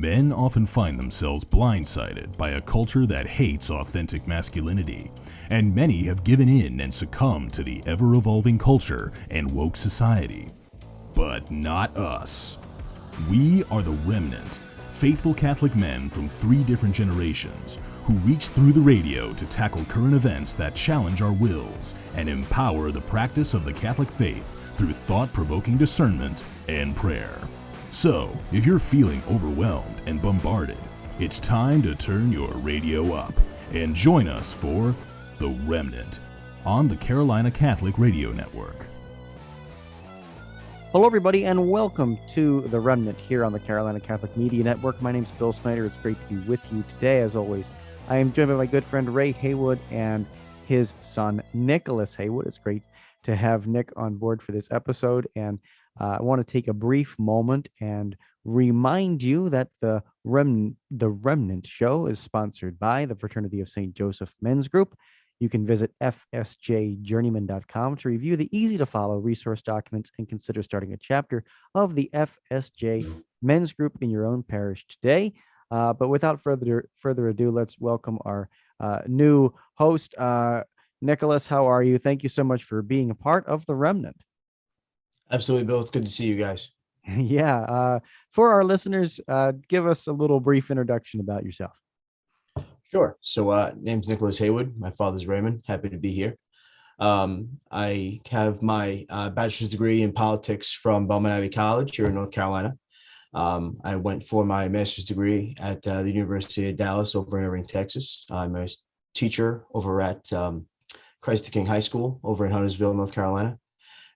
Men often find themselves blindsided by a culture that hates authentic masculinity, and many have given in and succumbed to the ever-evolving culture and woke society. But not us. We are the ReMENant, faithful Catholic men from 3 different generations who reach through the radio to tackle current events that challenge our wills and empower the practice of the Catholic faith through thought-provoking discernment and prayer. So, if you're feeling overwhelmed and bombarded, it's time to turn your radio up and join us for The ReMENant on the Carolina Catholic Radio Network. Hello, everybody, and welcome to The ReMENant here on the Carolina Catholic Media Network. My name is Bill Snyder. It's great to be with you today, as always. I am joined by my good friend Ray Haywood and his son Nicholas Haywood. It's great to have Nick on board for this episode, and I want to take a brief moment and remind you that the ReMENant show is sponsored by the Fraternity of St. Joseph Men's Group. You can visit fsjjourneyman.com to review the easy-to-follow resource documents and consider starting a chapter of the FSJ Men's Group in your own parish today. But without further ado, let's welcome our new host, Nicholas. How are you? Thank you so much for being a part of the ReMENant. Absolutely, Bill. It's good to see you guys. Yeah. For our listeners, give us a little brief introduction about yourself. Sure. So name's Nicholas Haywood. My father's Raymond. Happy to be here. I have my bachelor's degree in politics from Bellarmine College here in North Carolina. I went for my master's degree at the University of Dallas over in Irving, Texas. I'm a teacher over at Christ the King High School over in Huntersville, North Carolina.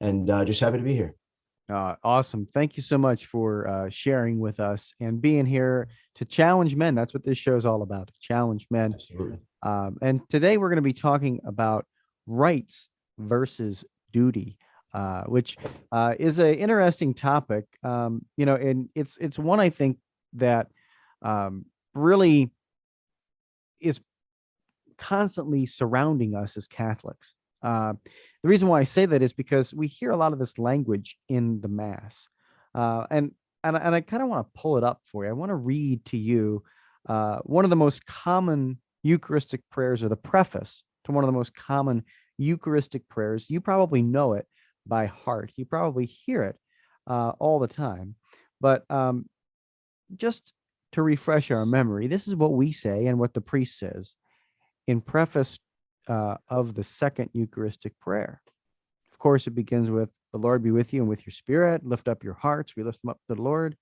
And just happy to be here. Awesome. Thank you so much for sharing with us and being here to challenge men. That's what this show is all about, challenge men. Absolutely. And today we're going to be talking about rights versus duty, which is an interesting topic. And it's one I think that really is constantly surrounding us as Catholics. The reason why I say that is because we hear a lot of this language in the Mass, and I kind of want to pull it up for you. I want to read to you one of the most common Eucharistic prayers, or the preface to one of the most common Eucharistic prayers. You probably know it by heart. You probably hear it all the time. But just to refresh our memory, this is what we say and what the priest says in preface of the second Eucharistic prayer. Of course, it begins with, "The Lord be with you and with your spirit. Lift up your hearts." We lift them up to the Lord.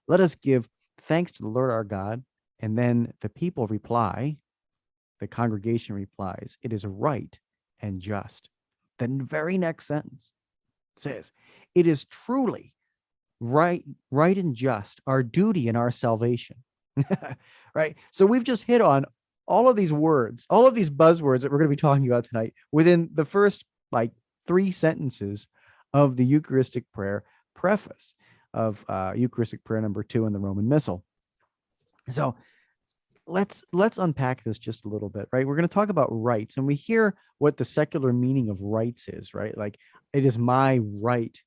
"Let us give thanks to the Lord our God." And then the people reply, the congregation replies, "It is right and just." Then the very next sentence says, "It is truly right and just, our duty and our salvation." Right? So we've just hit on all of these words, all of these buzzwords that we're going to be talking about tonight within the first 3 sentences of the Eucharistic prayer preface of Eucharistic prayer number 2 in the Roman Missal. So let's unpack this just a little bit, right? We're going to talk about rights, and we hear what the secular meaning of rights is, right? Like, it is my right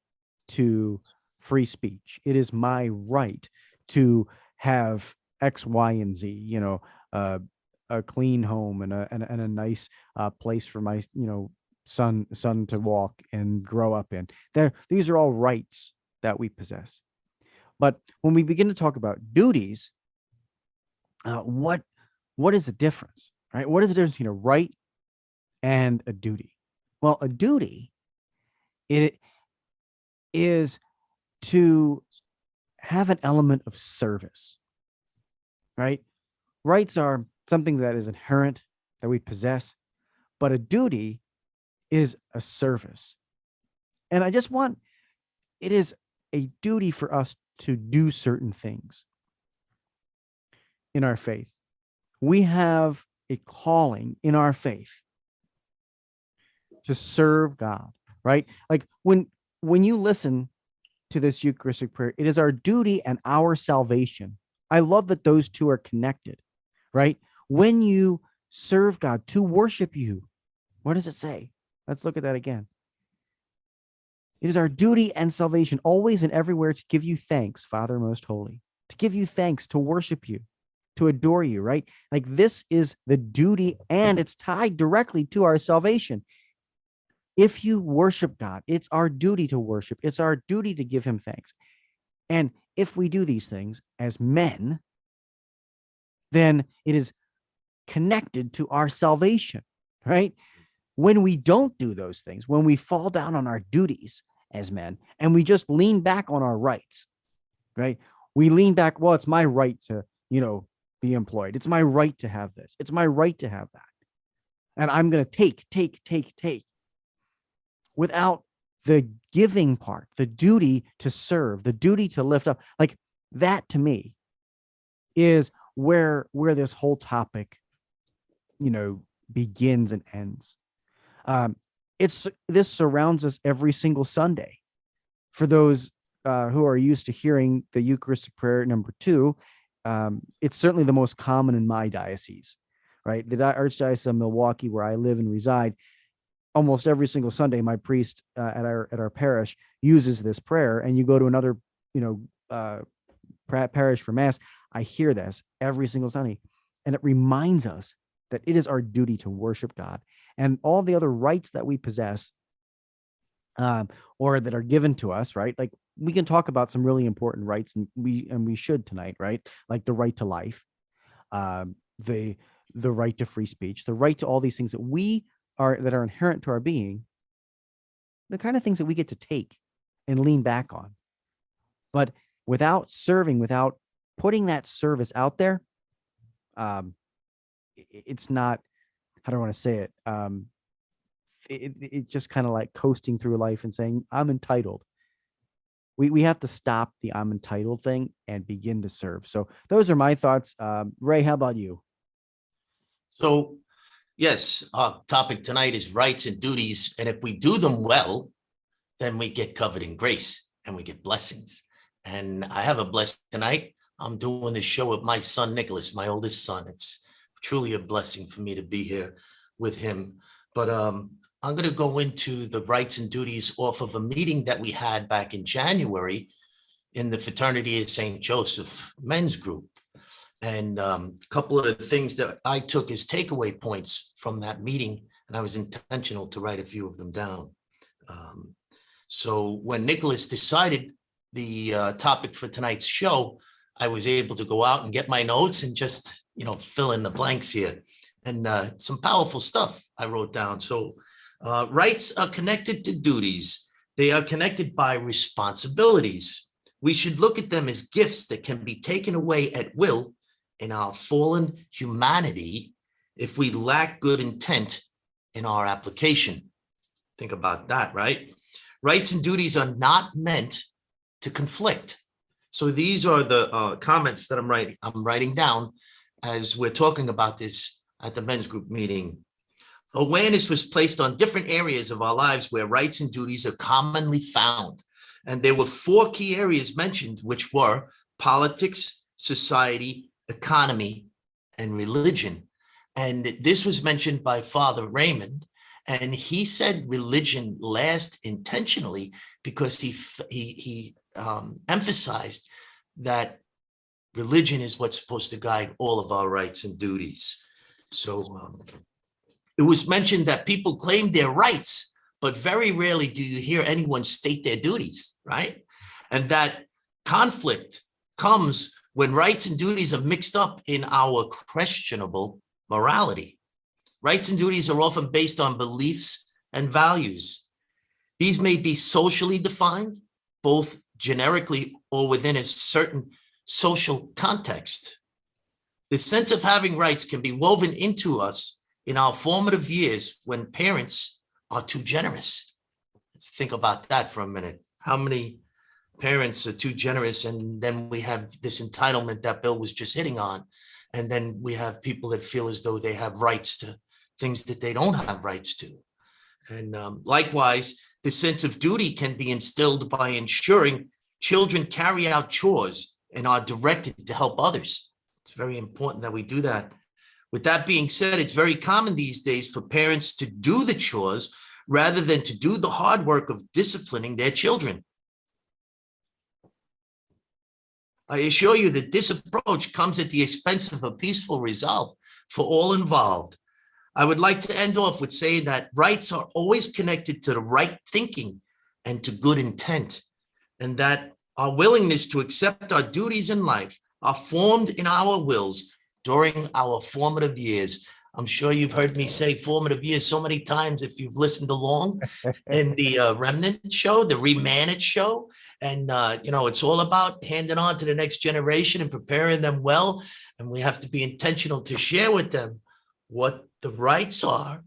to free speech. It is my right to have X, Y, and Z, a clean home and a nice place for my son to walk and grow up in. These are all rights that we possess. But when we begin to talk about duties, what is the difference, right? What is the difference between a right and a duty? Well, a duty, it is to have an element of service, right? Rights are something that is inherent, that we possess, but a duty is a service. And it is a duty for us to do certain things in our faith. We have a calling in our faith to serve God, right? Like when you listen to this Eucharistic prayer, it is our duty and our salvation. I love that those two are connected, right? When you serve God, to worship you, what does it say? Let's look at that again. It is our duty and salvation, always and everywhere, to give you thanks, Father most holy. to give you thanks, to worship you, to adore you, right? Like this is the duty, and it's tied directly to our salvation. If you worship God, it's our duty to worship. It's our duty to give him thanks. And if we do these things as men, then it is connected to our salvation, right? When we don't do those things, when we fall down on our duties as men and we just lean back on our rights, right? We lean back, well, it's my right to, be employed. It's my right to have this. It's my right to have that. And I'm going to take without the giving part, the duty to serve, the duty to lift up. Like that to me is where this whole topic, begins and ends. This surrounds us every single Sunday. For those who are used to hearing the Eucharistic Prayer number 2, it's certainly the most common in my diocese, right? The Archdiocese of Milwaukee, where I live and reside, almost every single Sunday, my priest at our parish uses this prayer. And you go to another, parish for Mass, I hear this every single Sunday, and it reminds us that it is our duty to worship God, and all the other rights that we possess, or that are given to us, right? Like we can talk about some really important rights, and we should tonight, right? Like the right to life, the right to free speech, the right to all these things that are inherent to our being, the kind of things that we get to take and lean back on. But without serving, without putting that service out there, it's not, how do I want to say it? It just kind of like coasting through life and saying, I'm entitled. We have to stop the I'm entitled thing and begin to serve. So those are my thoughts. Ray, how about you? So, yes, our topic tonight is rights and duties. And if we do them well, then we get covered in grace and we get blessings. And I have a blessing tonight. I'm doing this show with my son, Nicholas, my oldest son. It's truly a blessing for me to be here with him. But I'm going to go into the rights and duties off of a meeting that we had back in January in the Fraternity of St. Joseph men's group. And a couple of the things that I took as takeaway points from that meeting, and I was intentional to write a few of them down. So when Nicholas decided the topic for tonight's show, I was able to go out and get my notes and just, fill in the blanks here. And some powerful stuff I wrote down. So rights are connected to duties. They are connected by responsibilities. We should look at them as gifts that can be taken away at will in our fallen humanity if we lack good intent in our application. Think about that, right? Rights and duties are not meant to conflict. So these are the comments that I'm writing down as we're talking about this at the men's group meeting. Awareness was placed on different areas of our lives where rights and duties are commonly found. And there were 4 key areas mentioned, which were politics, society, economy, and religion. And this was mentioned by Father Raymond. And he said religion last intentionally because he emphasized that religion is what's supposed to guide all of our rights and duties. So it was mentioned that people claim their rights, but very rarely do you hear anyone state their duties, right? And that conflict comes when rights and duties are mixed up in our questionable morality. Rights and duties are often based on beliefs and values. These may be socially defined, both generically or within a certain social context. The sense of having rights can be woven into us in our formative years when parents are too generous. Let's think about that for a minute. How many parents are too generous? And then we have this entitlement that Bill was just hitting on. And then we have people that feel as though they have rights to things that they don't have rights to. And likewise, the sense of duty can be instilled by ensuring children carry out chores and are directed to help others. It's very important that we do that. With that being said, it's very common these days for parents to do the chores rather than to do the hard work of disciplining their children. I assure you that this approach comes at the expense of a peaceful resolve for all involved. I would like to end off with saying that rights are always connected to the right thinking and to good intent, and that our willingness to accept our duties in life are formed in our wills during our formative years. I'm sure you've heard me say formative years so many times if you've listened along in the ReMENant show, the ReMENant show. And, it's all about handing on to the next generation and preparing them well. And we have to be intentional to share with them what the rights are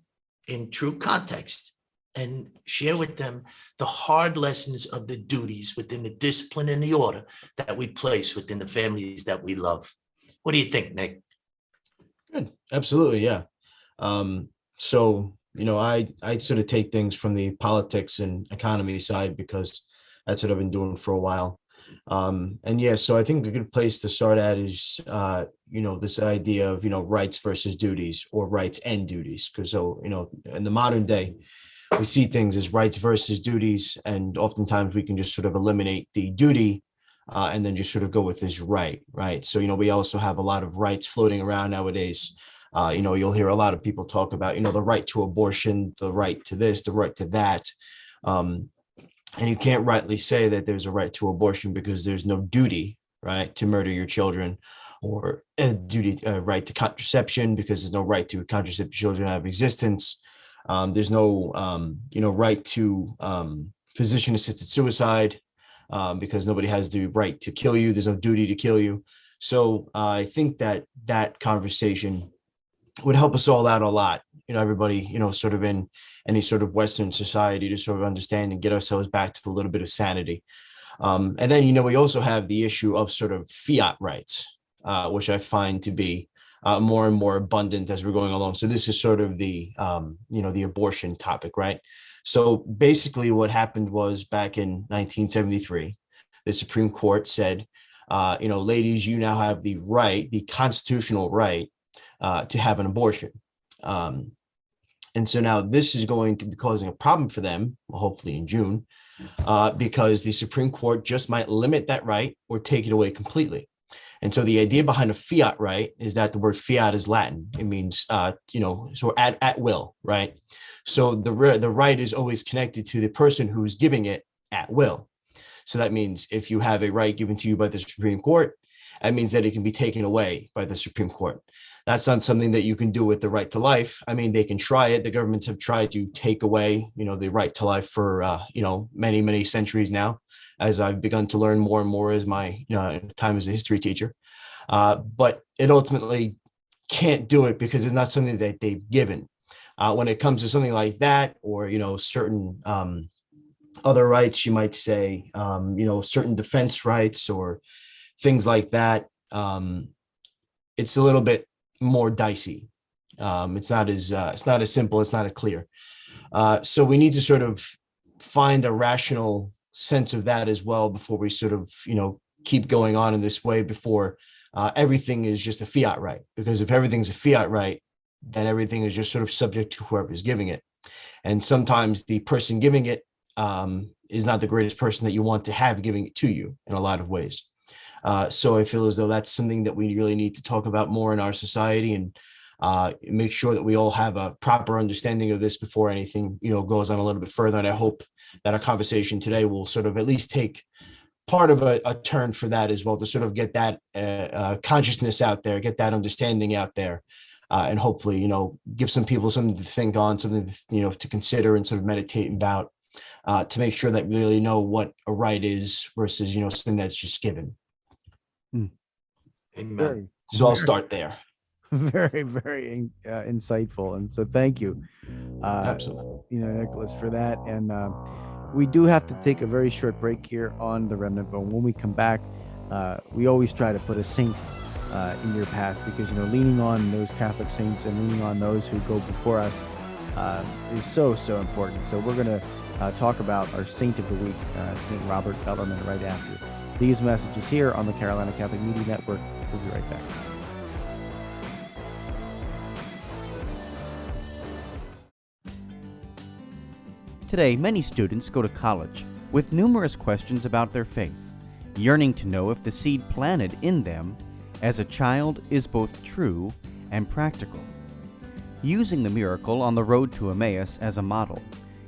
in true context and share with them the hard lessons of the duties within the discipline and the order that we place within the families that we love. What do you think, Nick? Good. Absolutely. Yeah. So, I sort of take things from the politics and economy side because that's what I've been doing for a while. So I think a good place to start at is, this idea of, rights versus duties or rights and duties. Because in the modern day, we see things as rights versus duties, and oftentimes we can just sort of eliminate the duty and then just sort of go with this right. So, we also have a lot of rights floating around nowadays. You'll hear a lot of people talk about, the right to abortion, the right to this, the right to that. And you can't rightly say that there's a right to abortion because there's no duty, to murder your children, or a right to contraception because there's no right to contracept children out of existence. There's no, right to physician-assisted suicide because nobody has the right to kill you. There's no duty to kill you. So I think that conversation would help us all out a lot. Everybody, sort of in any sort of Western society to sort of understand and get ourselves back to a little bit of sanity. And then, we also have the issue of sort of fiat rights, which I find to be more and more abundant as we're going along. So this is sort of the, the abortion topic, right? So basically what happened was back in 1973, the Supreme Court said, ladies, you now have the constitutional right to have an abortion. And so now this is going to be causing a problem for them, hopefully in June, because the Supreme Court just might limit that right or take it away completely. And so the idea behind a fiat right is that the word fiat is Latin. It means, so at will, right? So the right is always connected to the person who's giving it at will. So that means if you have a right given to you by the Supreme Court, that means that it can be taken away by the Supreme Court. That's not something that you can do with the right to life. I mean, they can try it. The governments have tried to take away, the right to life for, many, many centuries now, as I've begun to learn more and more as my time as a history teacher. But it ultimately can't do it because it's not something that they've given. When it comes to something like that, or, certain other rights, you might say, certain defense rights or things like that, it's a little bit more dicey. It's not as simple. It's not as clear. So we need to sort of find a rational sense of that as well before we sort of, keep going on in this way before everything is just a fiat right. Because if everything's a fiat right, then everything is just sort of subject to whoever's giving it. And sometimes the person giving it is not the greatest person that you want to have giving it to you in a lot of ways. So I feel as though that's something that we really need to talk about more in our society and make sure that we all have a proper understanding of this before anything, goes on a little bit further. And I hope that our conversation today will sort of at least take part of a turn for that as well, to sort of get that consciousness out there, get that understanding out there, and hopefully, give some people something to think on, something to consider and sort of meditate about, to make sure that we really know what a right is versus, something that's just given. Amen. So I'll start there. Very, very insightful. And so thank you, Absolutely. Nicholas, for that. And we do have to take a very short break here on the ReMENant, but when we come back, we always try to put a saint in your path, because, leaning on those Catholic saints and leaning on those who go before us is so, so important. So we're going to talk about our saint of the week, St. Robert Bellarmine, right after these messages here on the Carolina Catholic Media Network. We'll be right back. Today, many students go to college with numerous questions about their faith. yearning to know if the seed planted in them as a child is both true and practical. Using the miracle on the road to Emmaus as a model,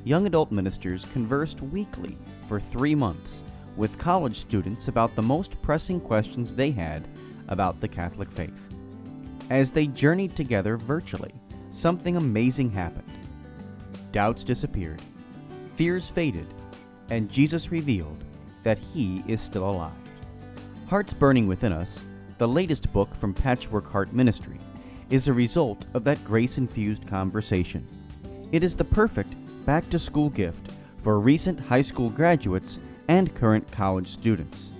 young adult ministers conversed weekly for 3 months with college students about the most pressing questions they had about the Catholic faith. As they journeyed together virtually, something amazing happened. Doubts disappeared, fears faded, and Jesus revealed that He is still alive. Hearts Burning Within Us, the latest book from Patchwork Heart Ministry, is a result of that grace-infused conversation. It is the perfect back-to-school gift for recent high school graduates and current college students.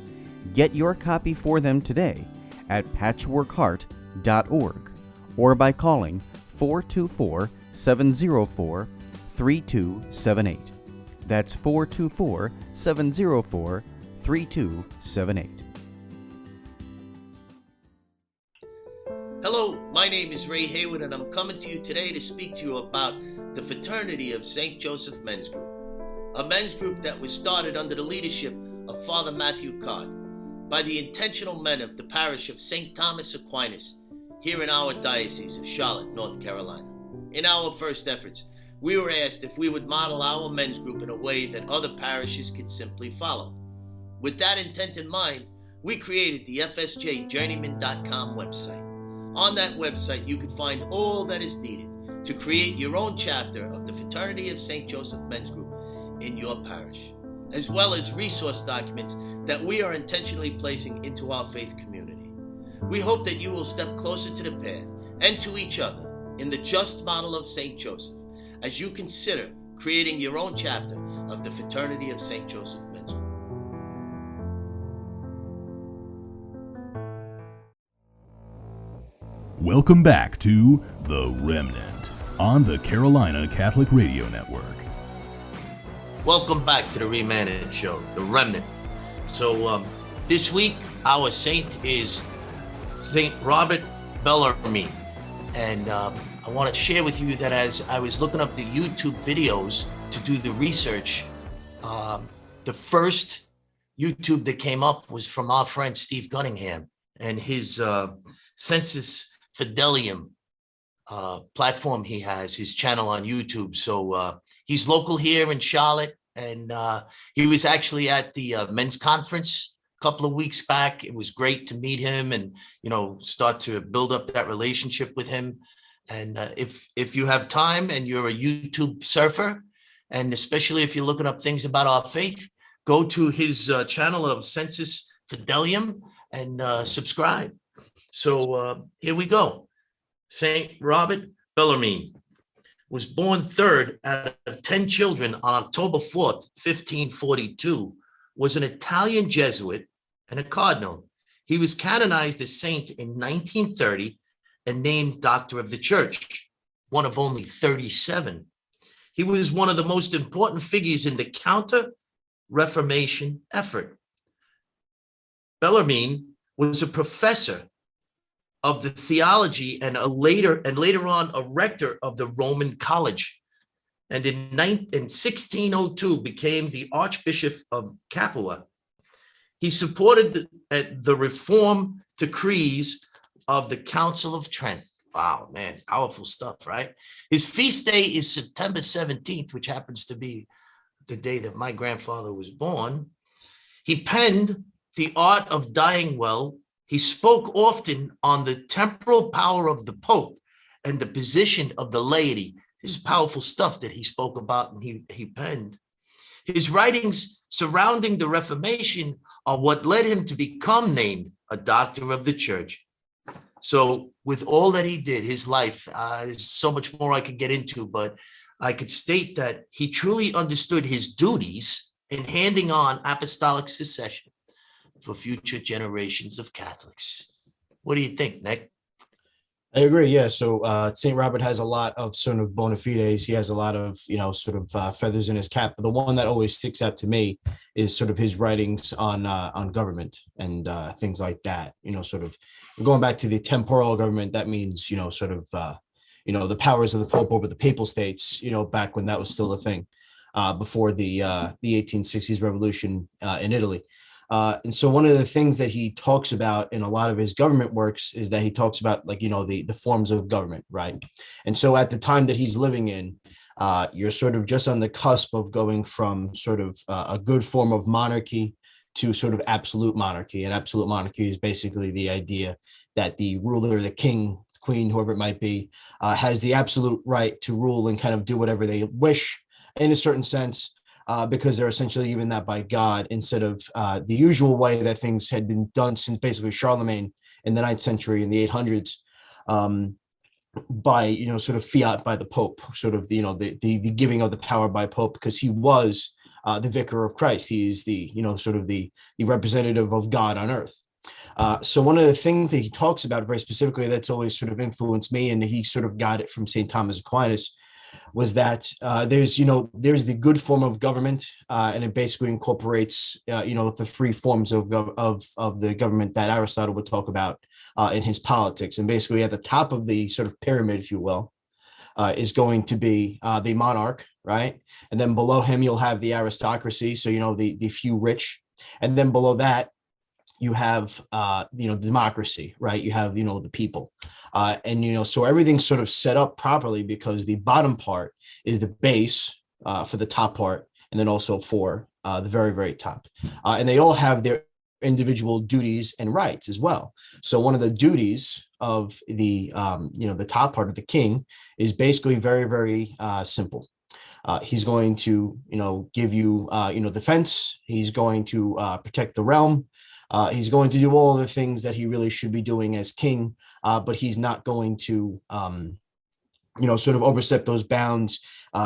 Get your copy for them today at patchworkheart.org or by calling 424-704-3278. That's 424-704-3278. Hello, my name is Ray Haywood, and I'm coming to you today to speak to you about the Fraternity of St. Joseph Men's Group, a men's group that was started under the leadership of Father Matthew Card by the intentional men of the parish of St. Thomas Aquinas here in our Diocese of Charlotte, North Carolina. In our first efforts, we were asked if we would model our men's group in a way that other parishes could simply follow. With that intent in mind, we created the FSJJourneyman.com website. On that website, you can find all that is needed to create your own chapter of the Fraternity of St. Joseph Men's Group in your parish, as well as resource documents that we are intentionally placing into our faith community. We hope that you will step closer to the path and to each other in the just model of St. Joseph as you consider creating your own chapter of the Fraternity of St. Joseph Men's Group. Welcome back to The Remnant on the Carolina Catholic Radio Network. Welcome back to the ReMENant show, The Remnant. So this week, our saint is Saint Robert Bellarmine. And I want to share with you that as I was looking up the YouTube videos to do the research, the first YouTube that came up was from our friend Steve Gunningham and his Census Fidelium platform he has, his channel on YouTube. So he's local here in Charlotte, and he was actually at the men's conference a couple of weeks back. It was great to meet him and, start to build up that relationship with him. And if you have time and you're a YouTube surfer, and especially if you're looking up things about our faith, go to his channel of Census Fidelium and subscribe. So here we go. Saint Robert Bellarmine was born third out of 10 children on October 4th, 1542, was an Italian Jesuit and a cardinal. He was canonized as saint in 1930 and named Doctor of the Church, one of only 37. He was one of the most important figures in the Counter-Reformation effort. Bellarmine was a professor of the theology and later on a rector of the Roman College, and in 1602 became the Archbishop of Capua. He supported the reform decrees of the Council of Trent. Wow, man, powerful stuff, right? His feast day is September 17th, which happens to be the day that my grandfather was born. He penned The Art of Dying Well. He spoke often on the temporal power of the Pope and the position of the laity. This is powerful stuff that he spoke about and he penned. His writings surrounding the Reformation are what led him to become named a Doctor of the Church. So with all that he did, his life, there's so much more I could get into, but I could state that he truly understood his duties in handing on apostolic succession for future generations of Catholics. What do you think, Nick? I agree. Yeah. So St. Robert has a lot of sort of bona fides. He has a lot of, feathers in his cap. But the one that always sticks out to me is sort of his writings on government and things like that. Going back to the temporal government, that means, the powers of the Pope over the Papal States, back when that was still a thing, before the 1860s revolution in Italy. And so one of the things that he talks about in a lot of his government works is that he talks about, like, the forms of government, right? And so at the time that he's living in, you're sort of just on the cusp of going from sort of a good form of monarchy to sort of absolute monarchy. And absolute monarchy is basically the idea that the ruler, the king, queen, whoever it might be, has the absolute right to rule and kind of do whatever they wish in a certain sense, because they're essentially given that by God, instead of the usual way that things had been done since basically Charlemagne in the 9th century, in the 800s, by, sort of fiat by the Pope, sort of, the giving of the power by Pope, because he was the vicar of Christ. He is the, sort of the representative of God on earth. So one of the things that he talks about very specifically that's always sort of influenced me, and he sort of got it from St. Thomas Aquinas, was that there's the good form of government, and it basically incorporates the three forms of the government that Aristotle would talk about in his Politics. And basically at the top of the sort of pyramid, if you will, is going to be the monarch, right? And then below him you'll have the aristocracy, so the few rich, and then below that you have democracy, right? You have the people, and so everything's sort of set up properly, because the bottom part is the base for the top part, and then also for the very, very top, and they all have their individual duties and rights as well. So one of the duties of the the top part of the king is basically very, very simple. He's going to give you defense. He's going to protect the realm. He's going to do all the things that he really should be doing as king, but he's not going to, sort of overstep those bounds,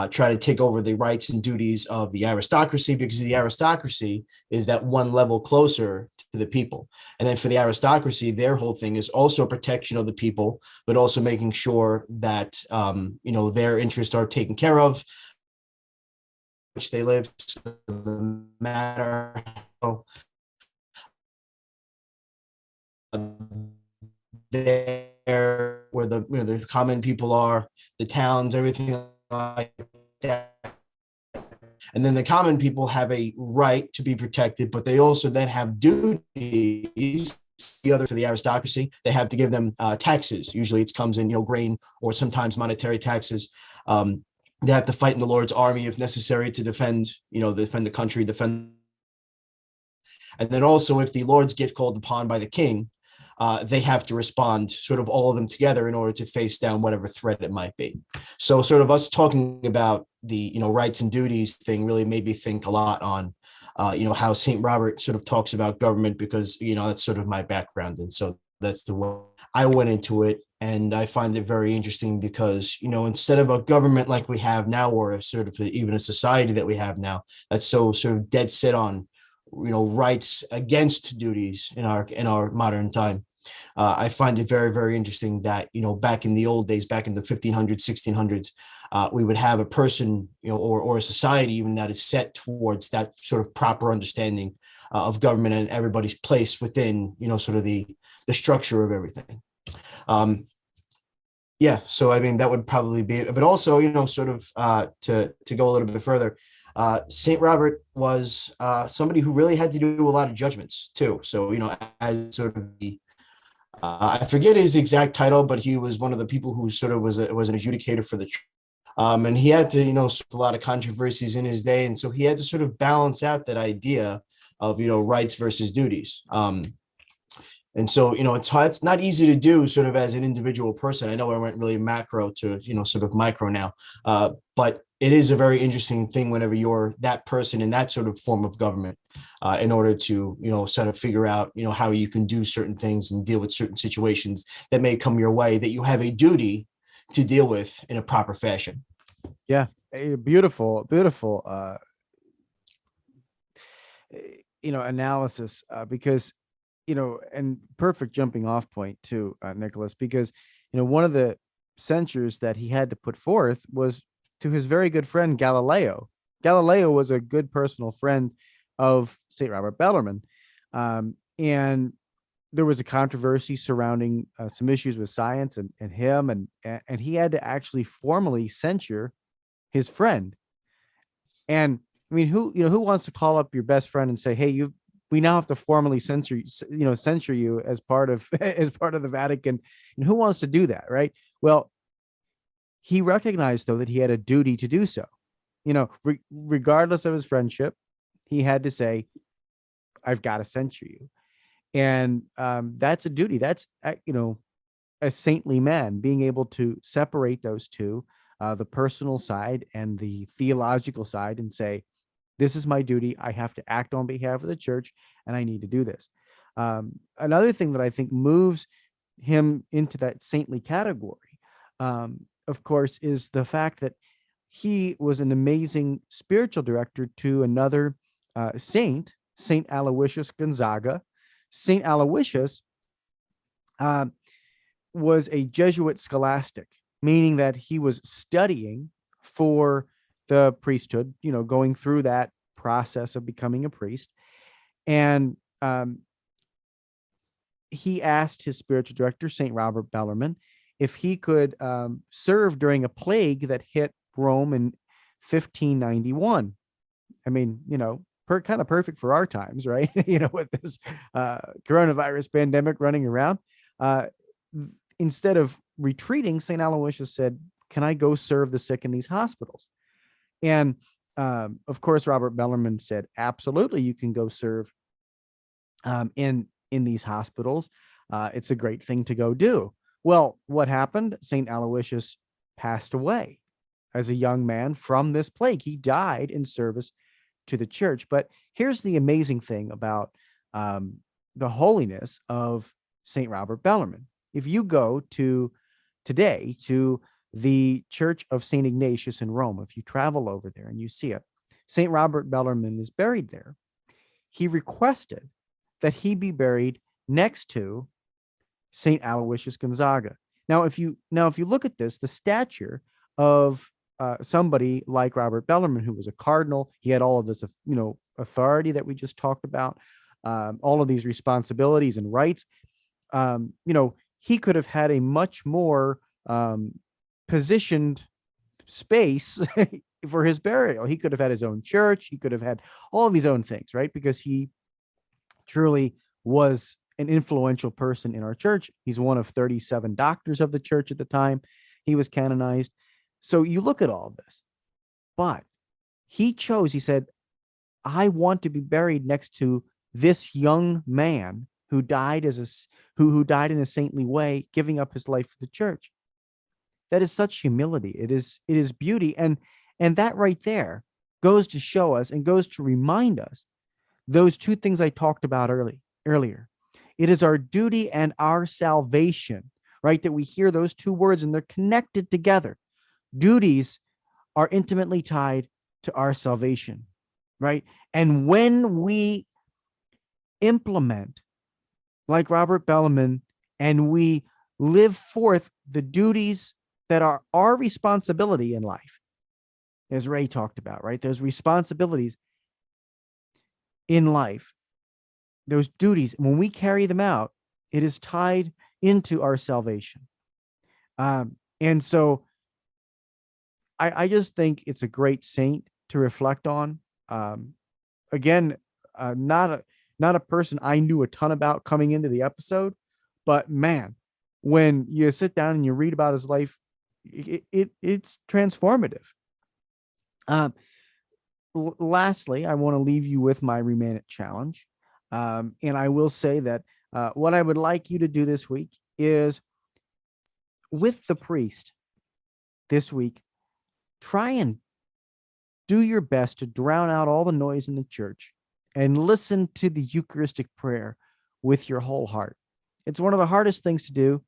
try to take over the rights and duties of the aristocracy, because the aristocracy is that one level closer to the people. And then for the aristocracy, their whole thing is also protection of the people, but also making sure that, their interests are taken care of, which they live, so the matter there where the common people are, the towns, everything like that. And then the common people have a right to be protected, but they also then have duties. The other, for the aristocracy, they have to give them taxes. Usually it comes in grain, or sometimes monetary taxes. They have to fight in the Lord's army if necessary to defend the country, and then also if the lords get called upon by the king, they have to respond, sort of all of them together, in order to face down whatever threat it might be. So sort of us talking about the rights and duties thing really made me think a lot on how St. Robert sort of talks about government, because that's sort of my background, and so that's the way I went into it. And I find it very interesting because instead of a government like we have now, or a sort of even a society that we have now that's so sort of dead set on rights against duties in our modern time, I find it very, very interesting that back in the old days, back in the 1500s, 1600s, we would have a person or a society even that is set towards that sort of proper understanding of government and everybody's place within sort of the structure of everything. So I mean that would probably be it. But also sort of to go a little bit further, St. Robert was somebody who really had to do a lot of judgments too. So, as sort of I forget his exact title, but he was one of the people who sort of was an adjudicator for the church. And he had to, a lot of controversies in his day. And so he had to sort of balance out that idea of, rights versus duties. And so, it's not easy to do sort of as an individual person. I know I went really macro to, sort of micro now, but it is a very interesting thing whenever you're that person in that sort of form of government, in order to, sort of figure out, how you can do certain things and deal with certain situations that may come your way that you have a duty to deal with in a proper fashion. Yeah, beautiful analysis, because and perfect jumping off point too, Nicholas, because one of the censures that he had to put forth was to his very good friend Galileo. Galileo was a good personal friend of St. Robert Bellarmine, and there was a controversy surrounding some issues with science and him, and he had to actually formally censure his friend. And I mean, who wants to call up your best friend and say, hey, we now have to formally censor you as part of as part of the Vatican. And who wants to do that, right? Well, he recognized, though, that he had a duty to do so. Regardless of his friendship, he had to say, I've got to censure you. And that's a duty. That's, a saintly man, being able to separate those two, the personal side and the theological side, and say, this is my duty. I have to act on behalf of the church, and I need to do this. Another thing that I think moves him into that saintly category, of course, is the fact that he was an amazing spiritual director to another saint, Saint Aloysius Gonzaga. Saint Aloysius was a Jesuit scholastic, meaning that he was studying for the priesthood, going through that process of becoming a priest. And he asked his spiritual director, St. Robert Bellarmine, if he could serve during a plague that hit Rome in 1591. I mean, kind of perfect for our times, right? With this coronavirus pandemic running around. Instead of retreating, St. Aloysius said, can I go serve the sick in these hospitals? And of course, Robert Bellarmine said, absolutely, you can go serve in these hospitals. It's a great thing to go do. Well, what happened? St. Aloysius passed away as a young man from this plague. He died in service to the church. But here's the amazing thing about the holiness of St. Robert Bellarmine. If you go today to the Church of St. Ignatius in Rome, if you travel over there and you see it, St. Robert Bellarmine is buried there. He requested that he be buried next to St. Aloysius Gonzaga. Now, if you look at this, the stature of somebody like Robert Bellarmine, who was a cardinal, he had all of this, authority that we just talked about, all of these responsibilities and rights. He could have had a much more positioned space for his burial. He could have had his own church. He could have had all of his own things, right? Because he truly was an influential person in our church. He's one of 37 doctors of the church at the time he was canonized. So you look at all of this, but he said, I want to be buried next to this young man who died who died in a saintly way, giving up his life for the church. That is such humility. It is beauty. And that right there goes to show us and goes to remind us those two things I talked about earlier. It is our duty and our salvation, right? That we hear those two words and they're connected together. Duties are intimately tied to our salvation, right? And when we implement, like Robert Bellarmine, and we live forth the duties that are our responsibility in life, as Ray talked about, right? There's responsibilities in life, those duties. When we carry them out, it is tied into our salvation. And so I just think it's a great saint to reflect on. Again, not a person I knew a ton about coming into the episode, but man, when you sit down and you read about his life, it's transformative. Lastly, I want to leave you with my ReMENant challenge. And I will say that what I would like you to do this week is, with the priest this week, try and do your best to drown out all the noise in the church and listen to the Eucharistic prayer with your whole heart. It's one of the hardest things to do,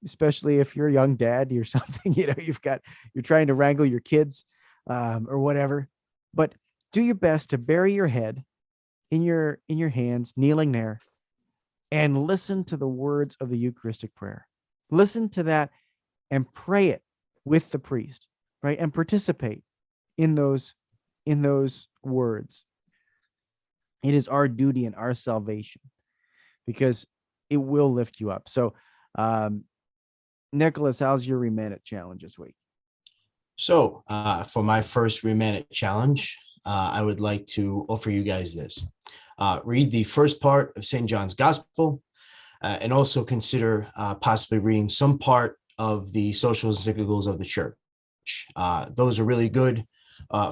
especially if you're a young dad or something, you're trying to wrangle your kids or whatever, but do your best to bury your head in your hands, kneeling there, and listen to the words of the Eucharistic prayer. Listen to that and pray it with the priest, right? And participate in those words. It is our duty and our salvation, because it will lift you up. So, Nicholas, how's your ReMENant challenge this week? So for my first ReMENant challenge, I would like to offer you guys this. Read the first part of St. John's Gospel, and also consider possibly reading some part of the social encyclicals of the church. Those are really good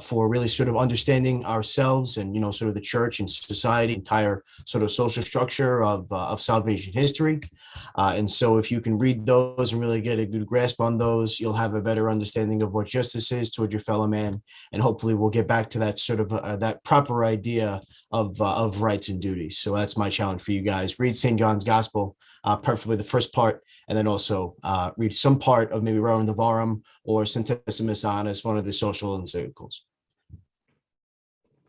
for really sort of understanding ourselves and, sort of the church and society, entire sort of social structure of salvation history. And so if you can read those and really get a good grasp on those, you'll have a better understanding of what justice is toward your fellow man. And hopefully we'll get back to that sort of that proper idea of rights and duties. So that's my challenge for you guys. Read St. John's Gospel, preferably the first part, and then also read some part of maybe Rerum Novarum or Centesimus Annus, one of the social encyclicals.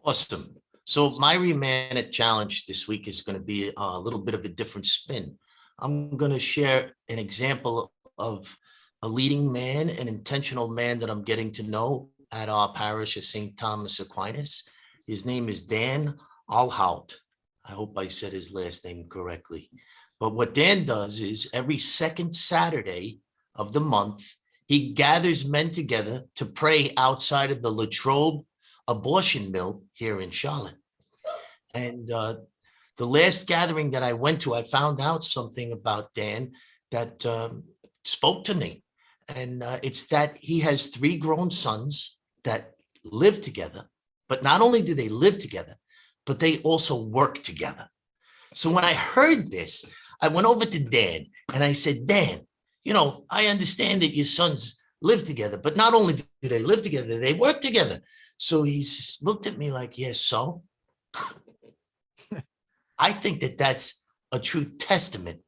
Awesome. So my ReMENant challenge this week is going to be a little bit of a different spin. I'm going to share an example of a leading man, an intentional man that I'm getting to know at our parish of St. Thomas Aquinas. His name is Dan Alhout. I hope I said his last name correctly. But what Dan does is every second Saturday of the month, he gathers men together to pray outside of the Latrobe abortion mill here in Charlotte. And the last gathering that I went to, I found out something about Dan that spoke to me. And it's that he has 3 grown sons that live together. But not only do they live together, but they also work together. So when I heard this, I went over to Dan and I said, Dan, I understand that your sons live together, but not only do they live together, they work together. So he looked at me like, yes, so? I think that that's a true testament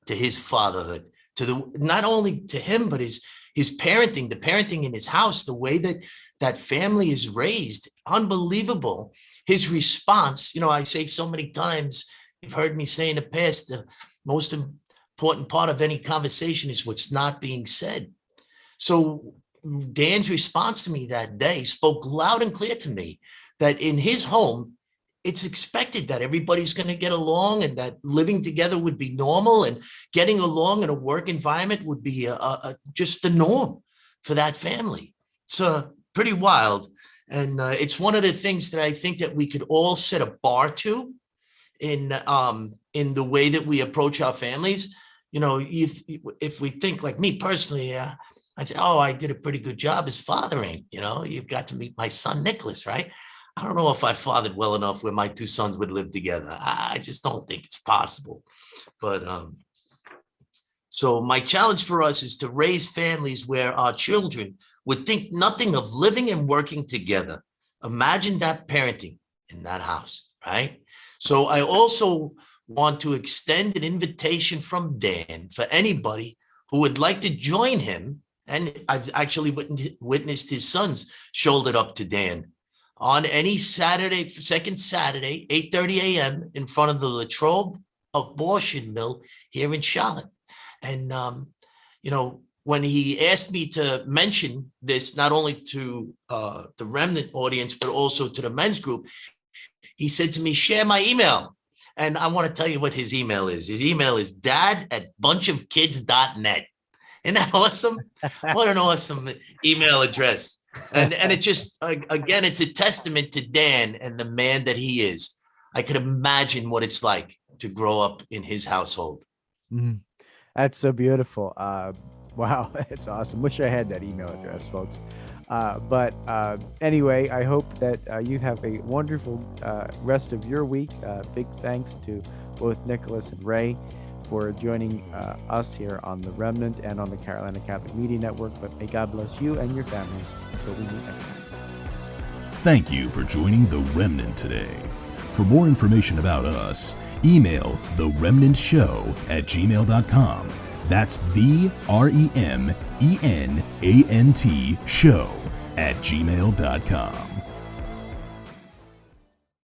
to his fatherhood, to not only to him, but his parenting, the parenting in his house, the way that family is raised, unbelievable. His response, I say so many times, you've heard me say in the past, the most important part of any conversation is what's not being said. So Dan's response to me that day spoke loud and clear to me that in his home, it's expected that everybody's going to get along and that living together would be normal, and getting along in a work environment would be just the norm for that family. It's pretty wild. And it's one of the things that I think that we could all set a bar to in the way that we approach our families. If we think, like me personally, I did a pretty good job as fathering. You've got to meet my son, Nicholas, right? I don't know if I fathered well enough where my 2 sons would live together. I just don't think it's possible. But so my challenge for us is to raise families where our children would think nothing of living and working together. Imagine that parenting in that house, right? So I also want to extend an invitation from Dan for anybody who would like to join him. And I've actually witnessed his sons shouldered up to Dan on any Saturday, second Saturday, 8:30 a.m. in front of the Latrobe abortion mill here in Charlotte. And, when he asked me to mention this, not only to the ReMENant audience, but also to the men's group, he said to me, share my email. And I want to tell you what his email is. His email is dad@bunchofkids.net. Isn't that awesome? What an awesome email address. And it just, again, it's a testament to Dan and the man that he is. I could imagine what it's like to grow up in his household. Mm, that's so beautiful. Wow, it's awesome. Wish I had that email address, folks. But anyway, I hope that you have a wonderful rest of your week. Big thanks to both Nicholas and Ray for joining us here on the ReMENant and on the Carolina Catholic Media Network. But may God bless you and your families until we meet next time. Thank you for joining the ReMENant today. For more information about us, email TheReMenantShow@gmail.com. That's the ReMenant show@gmail.com.